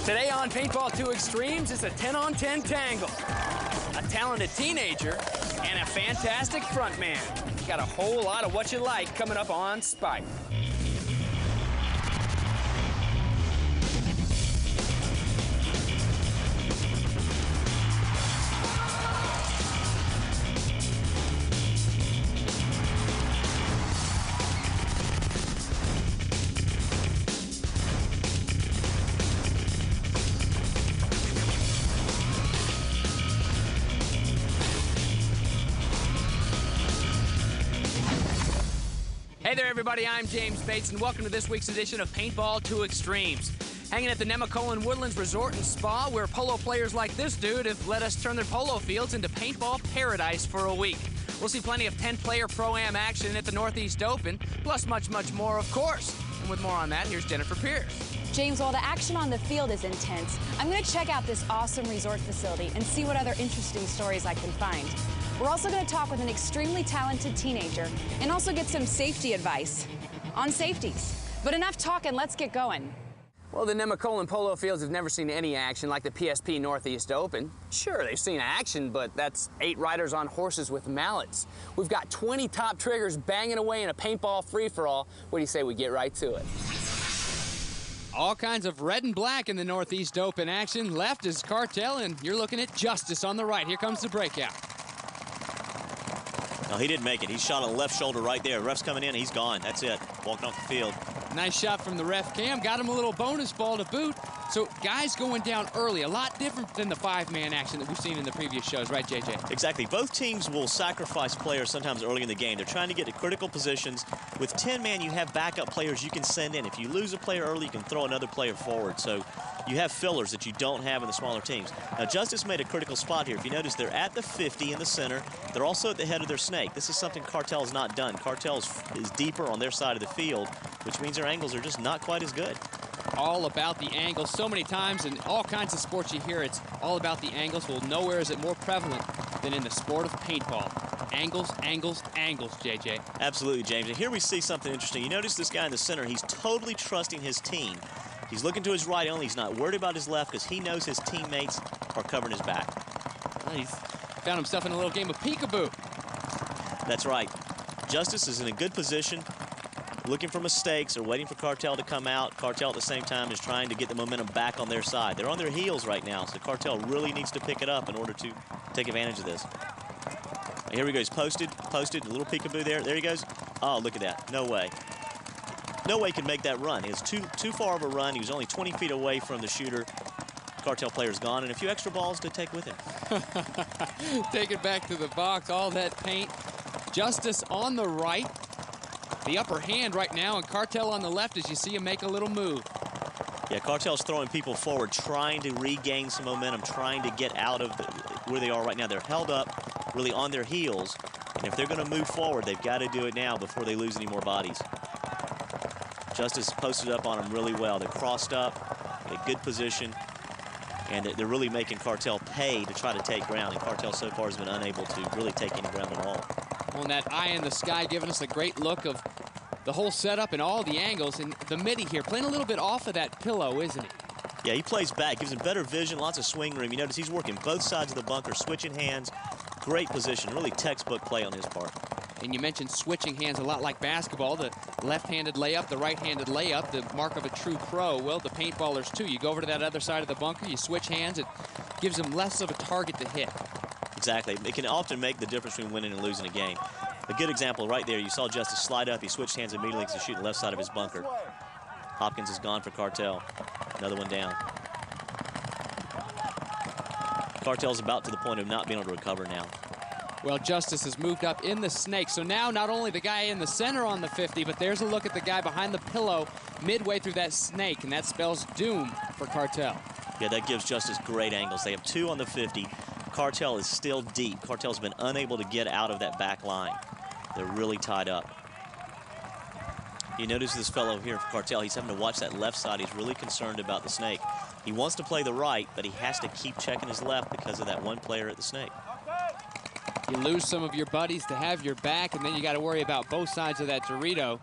Today on Paintball 2Xtremes, it's a 10-on-10 tangle. A talented teenager and a fantastic frontman. Got a whole lot of what you like coming up on Spike. Hey there, everybody. I'm James Bates, and welcome to this week's edition of Paintball 2Xtremes. Hanging at the Nemacolin Woodlands Resort and Spa, where polo players like this dude have let us turn their polo fields into paintball paradise for a week. We'll see plenty of 10-player Pro-Am action at the Northeast Open, plus much, much more, of course. And with more on that, here's Jennifer Pierce. James, while the action on the field is intense, I'm going to check out this awesome resort facility and see what other interesting stories I can find. We're also going to talk with an extremely talented teenager and also get some safety advice on safeties. But enough talking, let's get going. Well, the Nemacolin polo fields have never seen any action like the PSP Northeast Open. Sure, they've seen action, but that's 8 riders on horses with mallets. We've got 20 top triggers banging away in a paintball free-for-all. What do you say we get right to it? All kinds of red and black in the Northeast Open action. Left is Cartel, and you're looking at Justice on the right. Here comes the breakout. No, he didn't make it. He shot on the left shoulder right there. Ref's coming in, he's gone. That's it. Walking off the field. Nice shot from the ref cam. Got him a little bonus ball to boot. So guys going down early, a lot different than the 5-man action that we've seen in the previous shows, right, JJ? Exactly. Both teams will sacrifice players sometimes early in the game. They're trying to get to critical positions. With 10-man, you have backup players you can send in. If you lose a player early, you can throw another player forward. So you have fillers that you don't have in the smaller teams. Now, Justice made a critical spot here. If you notice, they're at the 50 in the center. They're also at the head of their snake. This is something Cartel has not done. Cartel is deeper on their side of the field, which means their angles are just not quite as good. All about the angles. So many times in all kinds of sports you hear it's all about the angles. Well, nowhere is it more prevalent than in the sport of paintball. Angles, angles, angles, JJ. Absolutely, James. And here we see something interesting. You notice this guy in the center, he's totally trusting his team. He's looking to his right only. He's not worried about his left because he knows his teammates are covering his back. Well, he's found himself in a little game of peekaboo. That's right. Justice is in a good position, looking for mistakes or waiting for Cartel to come out. Cartel at the same time is trying to get the momentum back on their side. They're on their heels right now, so Cartel really needs to pick it up in order to take advantage of this. And here he goes, posted, a little peekaboo there. There he goes. Oh, look at that. No way. No way he could make that run. He was too far of a run. He was only 20 feet away from the shooter. Cartel player's gone, and a few extra balls to take with him. Take it back to the box, all that paint. Justice on the right. The upper hand right now, and Cartel on the left as you see him make a little move. Yeah, Cartel's throwing people forward, trying to regain some momentum, trying to get out of where they are right now. They're held up, really on their heels, and if they're going to move forward, they've got to do it now before they lose any more bodies. Justice posted up on them really well. They're crossed up, in a good position, and they're really making Cartel pay to try to take ground, and Cartel so far has been unable to really take any ground at all. On that eye in the sky, giving us a great look of the whole setup and all the angles. And the midi here, playing a little bit off of that pillow, isn't he? Yeah, he plays back, gives him better vision, lots of swing room. You notice he's working both sides of the bunker, switching hands. Great position, really textbook play on his part. And you mentioned switching hands a lot like basketball. The left-handed layup, the right-handed layup, the mark of a true pro. Well, the paintballers, too. You go over to that other side of the bunker, you switch hands. It gives them less of a target to hit. Exactly. It can often make the difference between winning and losing a game. A good example right there, you saw Justice slide up. He switched hands immediately to shoot the left side of his bunker. Hopkins is gone for Cartel. Another one down. Cartel's about to the point of not being able to recover now. Well, Justice has moved up in the snake. So now not only the guy in the center on the 50, but there's a look at the guy behind the pillow midway through that snake, and that spells doom for Cartel. Yeah, that gives Justice great angles. They have 2 on the 50. Cartel is still deep. Cartel's been unable to get out of that back line. They're really tied up. You notice this fellow here for Cartel, he's having to watch that left side. He's really concerned about the snake. He wants to play the right, but he has to keep checking his left because of that one player at the snake. You lose some of your buddies to have your back, and then you got to worry about both sides of that Dorito.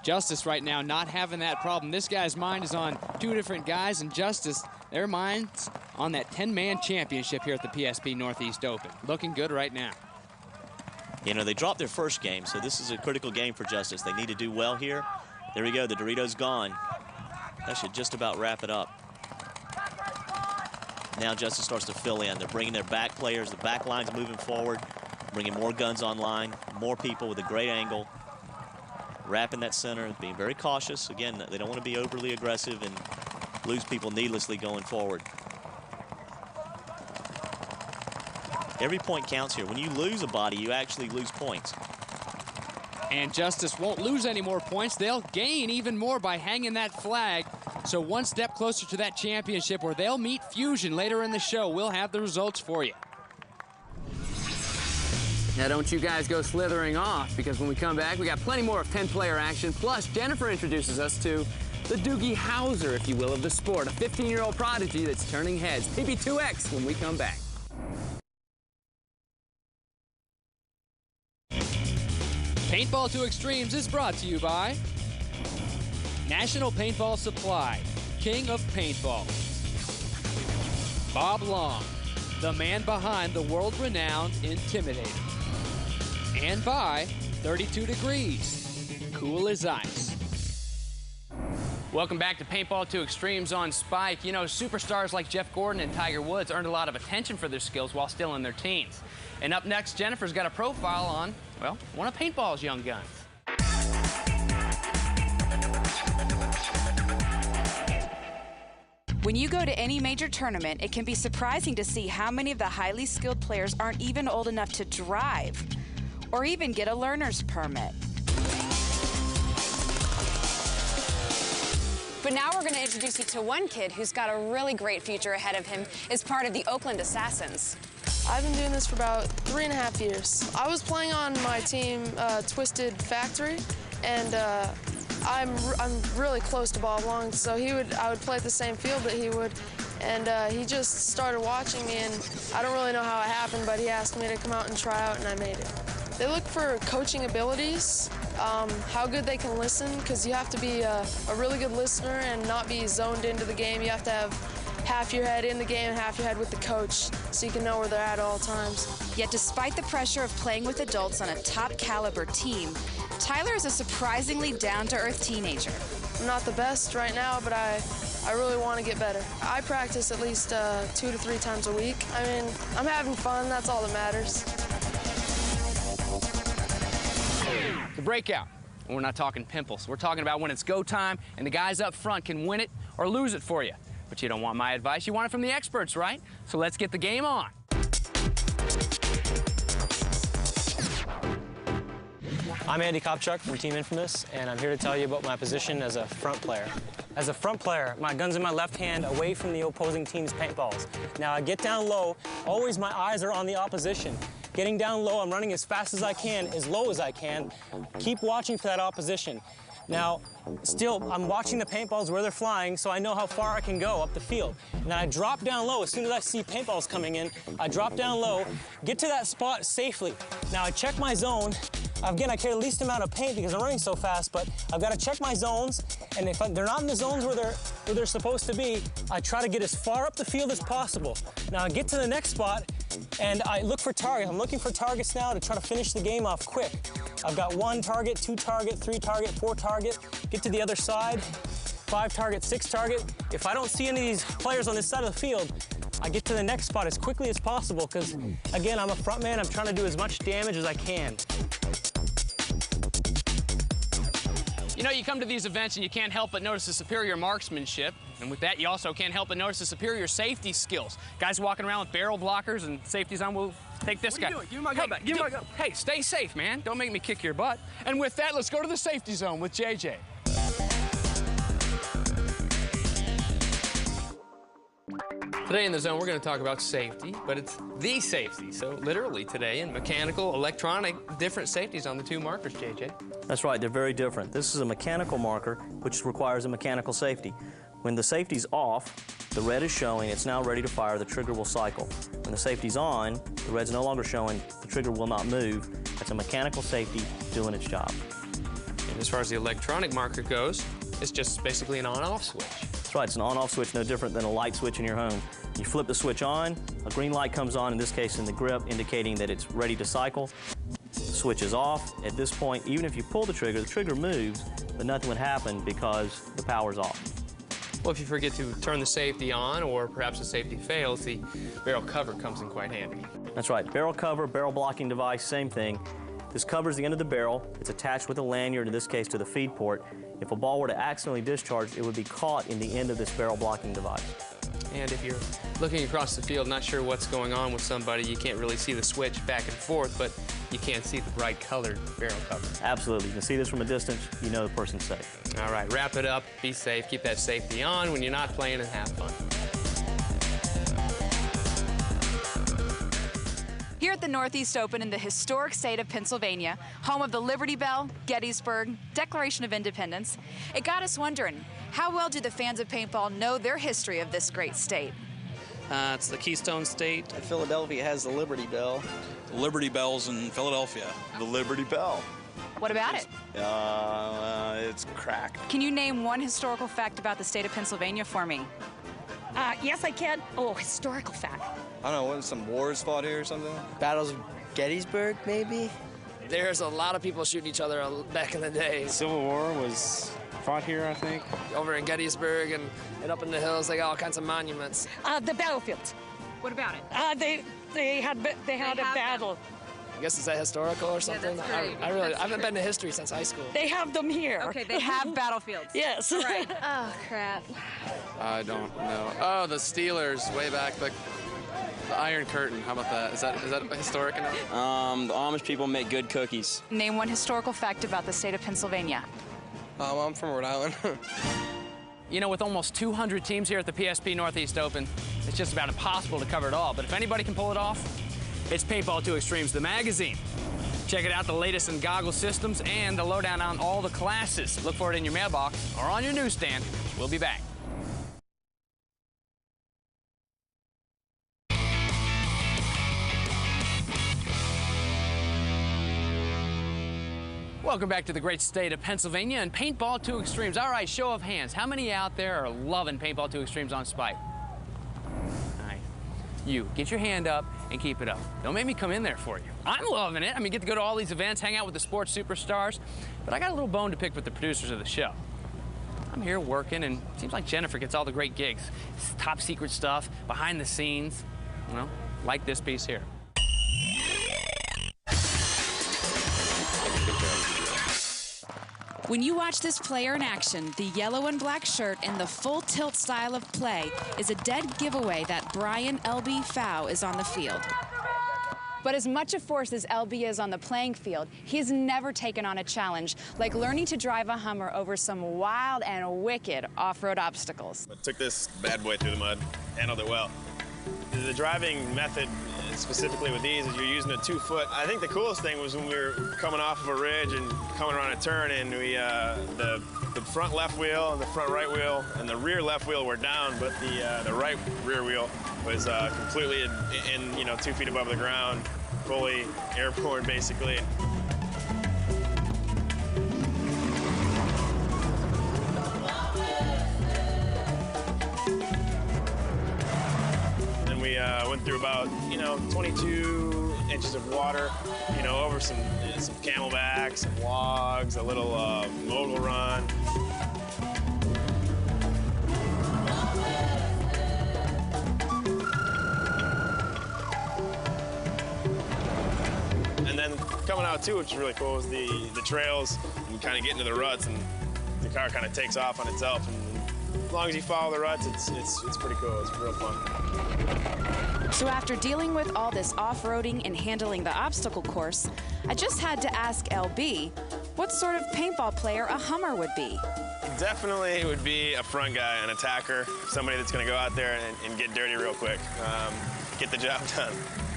Justice right now not having that problem. This guy's mind is on two different guys, and Justice, their mind's on that 10-man championship here at the PSP Northeast Open. Looking good right now. You know, they dropped their first game, so this is a critical game for Justice. They need to do well here. There we go, the Dorito's gone. That should just about wrap it up. Now Justice starts to fill in. They're bringing their back players, the back line's moving forward, bringing more guns online, more people with a great angle, wrapping that center, being very cautious. Again, they don't want to be overly aggressive and lose people needlessly going forward. Every point counts here. When you lose a body, you actually lose points. And Justice won't lose any more points. They'll gain even more by hanging that flag. So one step closer to that championship where they'll meet Fusion later in the show. We'll have the results for you. Now don't you guys go slithering off, because when we come back, we got plenty more of 10-player action. Plus, Jennifer introduces us to the Doogie Howser, if you will, of the sport, a 15-year-old prodigy that's turning heads. PP2X when we come back. Paintball 2Xtremes is brought to you by National Paintball Supply, King of Paintball. Bob Long, the man behind the world-renowned Intimidator. And by 32 Degrees, cool as ice. Welcome back to Paintball 2Xtremes on Spike. You know, superstars like Jeff Gordon and Tiger Woods earned a lot of attention for their skills while still in their teens. And up next, Jennifer's got a profile on, well, one of paintball's young guns. When you go to any major tournament, it can be surprising to see how many of the highly skilled players aren't even old enough to drive or even get a learner's permit. But now we're going to introduce you to one kid who's got a really great future ahead of him as part of the Oakland Assassins. I've been doing this for about 3.5 years. I was playing on my team, Twisted Factory, and I'm really close to Bob Long, so I would play at the same field that he would, and he just started watching me, and I don't really know how it happened, but he asked me to come out and try out, and I made it. They look for coaching abilities, how good they can listen, because you have to be a really good listener and not be zoned into the game. You have to have half your head in the game, half your head with the coach, so you can know where they're at all times. Yet despite the pressure of playing with adults on a top caliber team, Tyler is a surprisingly down-to-earth teenager. I'm not the best right now, but I really want to get better. I practice at least 2 to 3 times a week. I mean, I'm having fun, that's all that matters. The breakout. And we're not talking pimples. We're talking about when it's go time and the guys up front can win it or lose it for you. But you don't want my advice, you want it from the experts, right? So let's get the game on. I'm Andy Kopchuk from Team Infamous, and I'm here to tell you about my position as a front player. As a front player, my gun's in my left hand away from the opposing team's paintballs. Now I get down low, always my eyes are on the opposition. Getting down low, I'm running as fast as I can, as low as I can. Keep watching for that opposition. Now, still, I'm watching the paintballs where they're flying, so I know how far I can go up the field. And then I drop down low. As soon as I see paintballs coming in, I drop down low, get to that spot safely. Now, I check my zone. Again, I carry the least amount of paint because I'm running so fast, but I've got to check my zones, and if they're not in the zones where they're supposed to be, I try to get as far up the field as possible. Now, I get to the next spot, and I look for targets. I'm looking for targets now to try to finish the game off quick. I've got 1 target, 2 target, 3 target, 4 target. Get to the other side, 5 target, 6 target. If I don't see any of these players on this side of the field, I get to the next spot as quickly as possible because, again, I'm a front man. I'm trying to do as much damage as I can. You know, you come to these events and you can't help but notice the superior marksmanship. And with that, you also can't help but notice the superior safety skills. Guys walking around with barrel blockers and safeties on. We'll take this guy. What are you doing? Give me my gun back. Give me my gun. Hey, stay safe, man. Don't make me kick your butt. And with that, let's go to the safety zone with JJ. Today in the zone, we're going to talk about safety, but it's the safety. So literally today in mechanical, electronic, different safeties on the 2 markers, JJ. That's right, they're very different. This is a mechanical marker, which requires a mechanical safety. When the safety's off, the red is showing, it's now ready to fire, the trigger will cycle. When the safety's on, the red's no longer showing, the trigger will not move. That's a mechanical safety doing its job. As far as the electronic marker goes, it's just basically an on-off switch. That's right, it's an on-off switch, no different than a light switch in your home. You flip the switch on, a green light comes on, in this case in the grip, indicating that it's ready to cycle. The switch is off. At this point, even if you pull the trigger moves, but nothing would happen because the power's off. Well, if you forget to turn the safety on, or perhaps the safety fails, the barrel cover comes in quite handy. That's right, barrel cover, barrel blocking device, same thing. This covers the end of the barrel. It's attached with a lanyard, in this case to the feed port. If a ball were to accidentally discharge, it would be caught in the end of this barrel blocking device. And if you're looking across the field, not sure what's going on with somebody, you can't really see the switch back and forth, but you can see the bright colored barrel cover. Absolutely, you can see this from a distance, you know the person's safe. All right, wrap it up, be safe, keep that safety on when you're not playing, and have fun. Here at the Northeast Open in the historic state of Pennsylvania, home of the Liberty Bell, Gettysburg, Declaration of Independence, it got us wondering, how well do the fans of paintball know their history of this great state? It's the Keystone State. Philadelphia has the Liberty Bell. The Liberty Bell's in Philadelphia. The Liberty Bell. What about it? It's cracked. Can you name one historical fact about the state of Pennsylvania for me? Yes, I can. Oh, historical fact. I don't know, wasn't some wars fought here or something? Battles of Gettysburg, maybe? There's a lot of people shooting each other back in the day. The Civil War was fought here, I think. Over in Gettysburg and up in the hills, they got all kinds of monuments. The battlefields. What about it? They had a battle. I guess is that historical or something? Yeah, that's great. I haven't been to history since high school. They have them here. Okay, they have battlefields. Yes. Right. Oh, crap. I don't know. Oh, the Steelers, way back, the Iron Curtain. How about that? Is that historic enough? The Amish people make good cookies. Name one historical fact about the state of Pennsylvania. I'm from Rhode Island. You know, with almost 200 teams here at the PSP Northeast Open, it's just about impossible to cover it all. But if anybody can pull it off, it's Paintball 2Xtremes, the magazine. Check it out, the latest in goggle systems and the lowdown on all the classes. Look for it in your mailbox or on your newsstand. We'll be back. Welcome back to the great state of Pennsylvania and Paintball 2Xtremes. All right, show of hands. How many out there are loving Paintball 2Xtremes on Spike? All right. You, get your hand up and keep it up. Don't make me come in there for you. I'm loving it. I mean, get to go to all these events, hang out with the sports superstars. But I got a little bone to pick with the producers of the show. I'm here working, and it seems like Jennifer gets all the great gigs. It's top secret stuff, behind the scenes, you know, like this piece here. When you watch this player in action, the yellow and black shirt and the full tilt style of play is a dead giveaway that Brian LB Fow is on the field. But as much a force as LB is on the playing field, he's never taken on a challenge like learning to drive a Hummer over some wild and wicked off-road obstacles. I took this bad boy through the mud, handled it well. The driving method, specifically with these, is you're using a 2-foot. I think the coolest thing was when we were coming off of a ridge and coming around a turn, and we the front left wheel and the front right wheel and the rear left wheel were down, but the right rear wheel was completely in 2 feet above the ground, fully airborne basically. We went through about 22 inches of water, over some camelbacks, some logs, a little mogul run. And then coming out too, which is really cool, is the trails and kind of get into the ruts, and the car kind of takes off on itself. And as long as you follow the ruts, it's pretty cool. It's real fun. So after dealing with all this off-roading and handling the obstacle course, I just had to ask LB what sort of paintball player a Hummer would be. Definitely it would be a front guy, an attacker, somebody that's going to go out there and get dirty real quick, get the job done.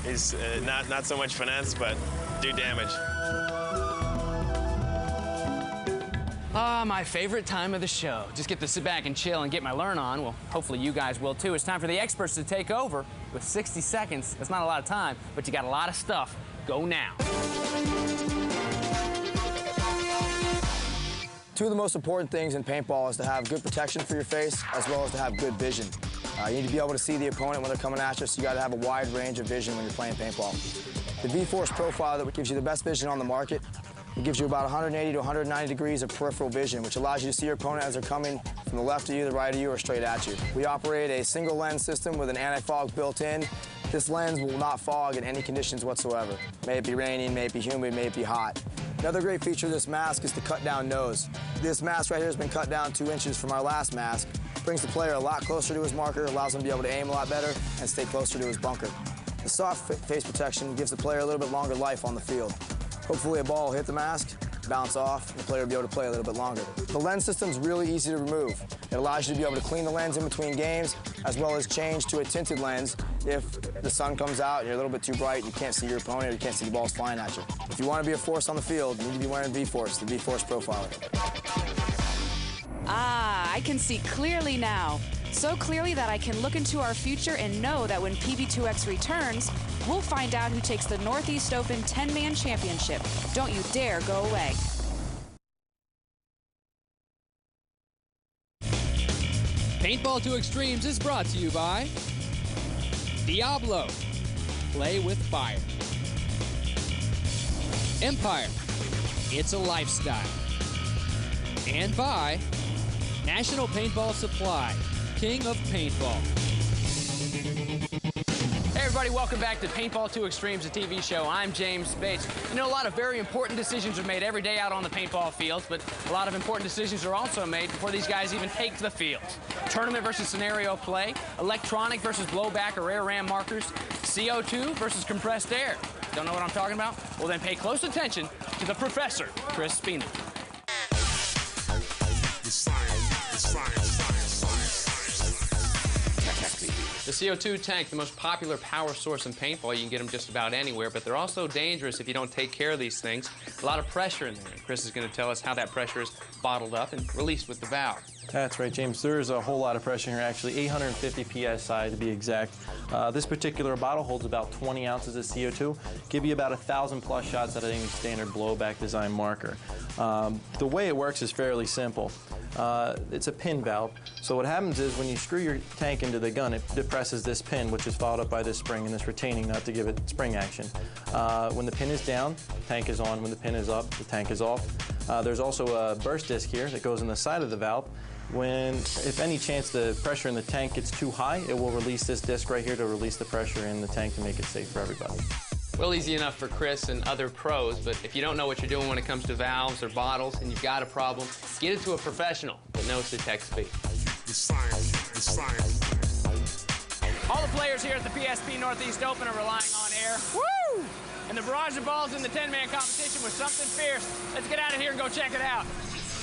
He's not so much finesse, but do damage. My favorite time of the show. Just get to sit back and chill and get my learn on. Well, hopefully you guys will too. It's time for the experts to take over with 60 seconds. That's not a lot of time, but you got a lot of stuff. Go now. Two of the most important things in paintball is to have good protection for your face as well as to have good vision. You need to be able to see the opponent when they're coming at you, so you got to have a wide range of vision when you're playing paintball. The V-Force profile that gives you the best vision on the market. It gives you about 180 to 190 degrees of peripheral vision, which allows you to see your opponent as they're coming from the left of you, the right of you, or straight at you. We operate a single lens system with an anti-fog built in. This lens will not fog in any conditions whatsoever. May it be raining, may it be humid, may it be hot. Another great feature of this mask is the cut-down nose. This mask right here has been cut down 2 inches from our last mask. Brings the player a lot closer to his marker, allows him to be able to aim a lot better and stay closer to his bunker. The soft face protection gives the player a little bit longer life on the field. Hopefully a ball will hit the mask, bounce off, and the player will be able to play a little bit longer. The lens system is really easy to remove. It allows you to be able to clean the lens in between games, as well as change to a tinted lens if the sun comes out and you're a little bit too bright and you can't see your opponent or you can't see the balls flying at you. If you want to be a force on the field, you need to be wearing V-Force, the V-Force Profiler. Ah, I can see clearly now. So clearly that I can look into our future and know that when PB2X returns, we'll find out who takes the Northeast Open 10-man championship. Don't you dare go away. Paintball 2Xtremes is brought to you by Diablo, play with fire. Empire, it's a lifestyle. And by National Paintball Supply, King of Paintball. Hey everybody, welcome back to Paintball 2Xtremes, a TV show. I'm James Bates. You know, a lot of very important decisions are made every day out on the paintball fields, but a lot of important decisions are also made before these guys even take the field. Tournament versus scenario play, electronic versus blowback or air ram markers, CO2 versus compressed air. Don't know what I'm talking about? Well, then pay close attention to the professor, Chris Spina. The CO2 tank, the most popular power source in paintball. You can get them just about anywhere, but they're also dangerous if you don't take care of these things. A lot of pressure in there. Chris is going to tell us how that pressure is bottled up and released with the valve. That's right, James. There's a whole lot of pressure here, actually 850 PSI to be exact. This particular bottle holds about 20 ounces of CO2, give you about 1,000 plus shots at any standard blowback design marker. The way it works is fairly simple. It's a pin valve. So what happens is when you screw your tank into the gun, it depresses this pin, which is followed up by this spring and this retaining nut to give it spring action. When the pin is down, the tank is on. When the pin is up, the tank is off. There's also a burst disc here that goes in the side of the valve. If any chance the pressure in the tank gets too high, it will release this disc right here to release the pressure in the tank to make it safe for everybody. Well, easy enough for Chris and other pros, but if you don't know what you're doing when it comes to valves or bottles and you've got a problem, get it to a professional that knows the tech speed. The science. All the players here at the PSP Northeast Open are relying on air. Woo! And the barrage of balls in the 10-man competition was something fierce. Let's get out of here and go check it out.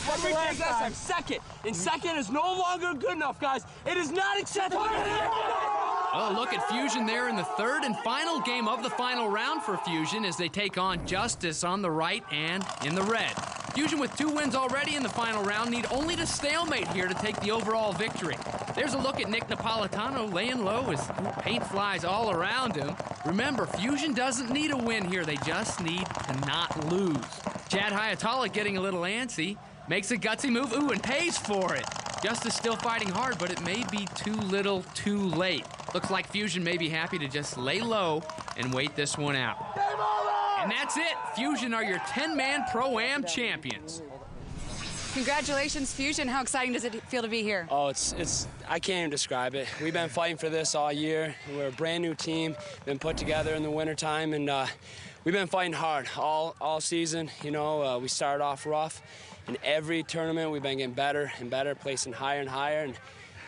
I'm second, and second is no longer good enough, guys. It is not acceptable. Oh, look at Fusion there in the third and final game of the final round for Fusion as they take on Justice on the right and in the red. Fusion with 2 wins already in the final round need only to stalemate here to take the overall victory. There's a look at Nick Napolitano laying low as paint flies all around him. Remember, Fusion doesn't need a win here. They just need to not lose. Chad Hayatala getting a little antsy. Makes a gutsy move, ooh, and pays for it. Justice still fighting hard, but it may be too little too late. Looks like Fusion may be happy to just lay low and wait this one out. And that's it. Fusion are your 10-man Pro-Am champions. Congratulations, Fusion. How exciting does it feel to be here? Oh, I can't even describe it. We've been fighting for this all year. We're a brand new team, been put together in the wintertime, and we've been fighting hard all season. You know, we started off rough. In every tournament, we've been getting better and better, placing higher and higher, and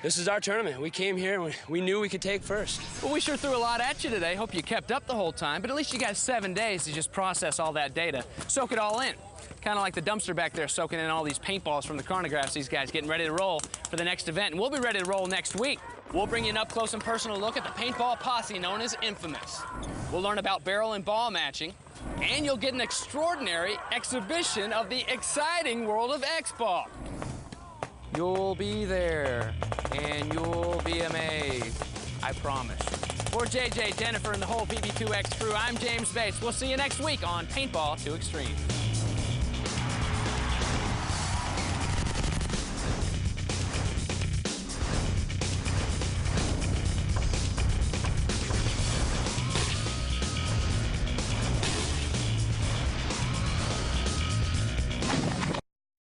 this is our tournament. We came here and we knew we could take first. Well, we sure threw a lot at you today. Hope you kept up the whole time, but at least you got 7 days to just process all that data, soak it all in. Kind of like the dumpster back there soaking in all these paintballs from the chronographs, these guys getting ready to roll for the next event, and we'll be ready to roll next week. We'll bring you an up-close and personal look at the paintball posse known as Infamous. We'll learn about barrel and ball matching, and you'll get an extraordinary exhibition of the exciting world of X-Ball. You'll be there, and you'll be amazed. I promise. For JJ, Jennifer, and the whole PB2X crew, I'm James Bates. We'll see you next week on Paintball 2Xtremes.